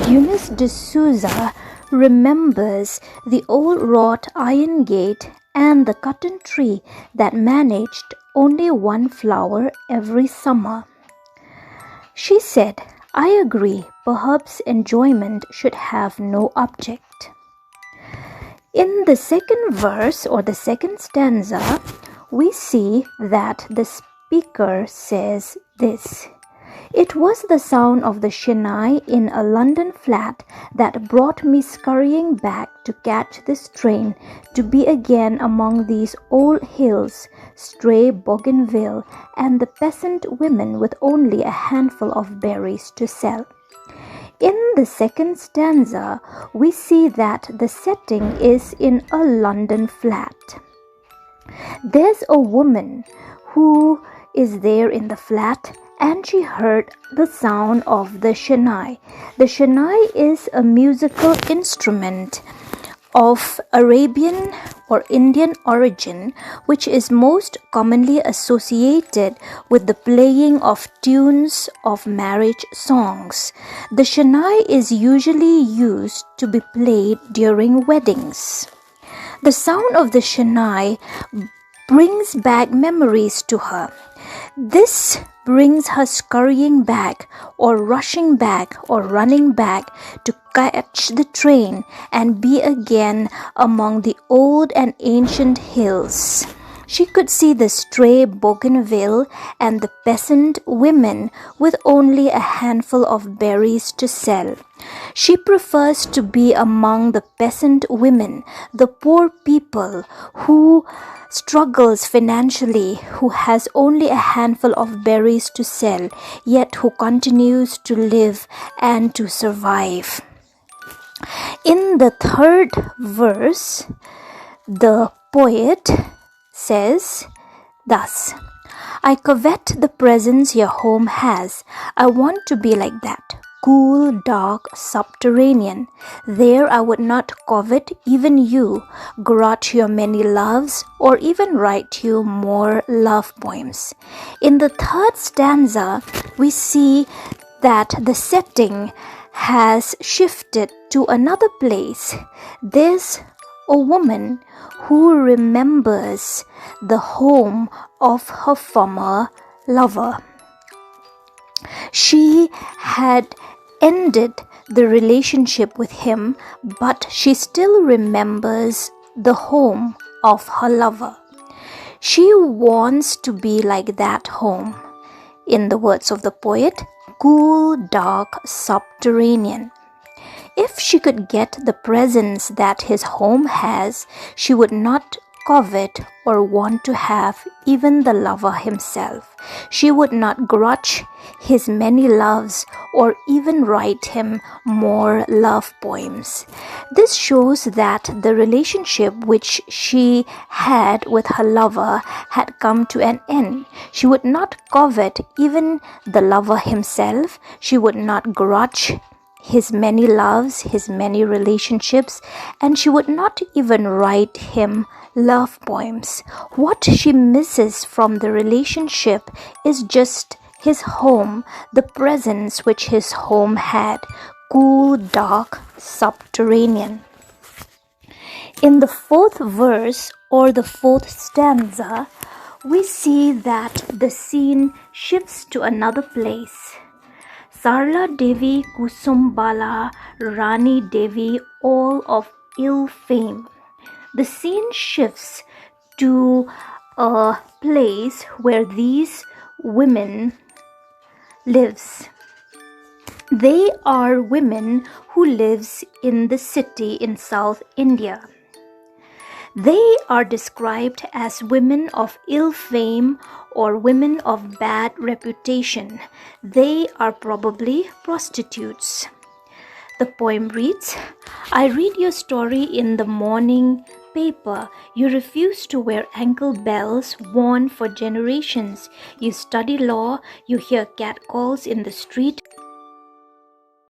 Eunice de Souza remembers the old wrought iron gate and the cotton tree that managed only one flower every summer. She said, "I agree, perhaps enjoyment should have no object." In the second verse or the second stanza, we see that the speaker says this: "It was the sound of the shinai in a London flat that brought me scurrying back to catch this train to be again among these old hills, stray bougainville, and the peasant women with only a handful of berries to sell." In the second stanza, we see that the setting is in a London flat. There's a woman who is there in the flat, and she heard the sound of the shinai. The shinai is a musical instrument of Arabian or Indian origin, which is most commonly associated with the playing of tunes of marriage songs. The shinai is usually used to be played during weddings. The sound of the shinai brings back memories to her. This brings her scurrying back or rushing back or running back to catch the train and be again among the old and ancient hills. She could see the stray bougainville and the peasant women with only a handful of berries to sell. She prefers to be among the peasant women, the poor people who struggles financially, who has only a handful of berries to sell, yet who continues to live and to survive. In the third verse, the poet says thus: "I covet the presence your home has. I want to be like that. Cool, dark, subterranean. There I would not covet even you, grudge your many loves, or even write you more love poems." In the third stanza, we see that the setting has shifted to another place. There's a woman who remembers the home of her former lover. She had ended the relationship with him, but she still remembers the home of her lover. She wants to be like that home. In the words of the poet, cool, dark, subterranean. If she could get the presence that his home has, she would not covet or want to have even the lover himself. She would not grudge his many loves or even write him more love poems. This shows that the relationship which she had with her lover had come to an end. She would not covet even the lover himself. She would not grudge his many loves, his many relationships, and she would not even write him love poems. What she misses from the relationship is just his home, the presence which his home had, cool, dark, subterranean. In the fourth verse or the fourth stanza, we see that the scene shifts to another place. Sarla Devi, Kusumbala, Rani Devi, all of ill fame. The scene shifts to a place where these women lives. They are women who lives in the city in South India. They are described as women of ill fame or women of bad reputation. They are probably prostitutes. The poem reads, "I read your story in the morning paper. You refuse to wear ankle bells worn for generations. You study law. You hear catcalls in the street.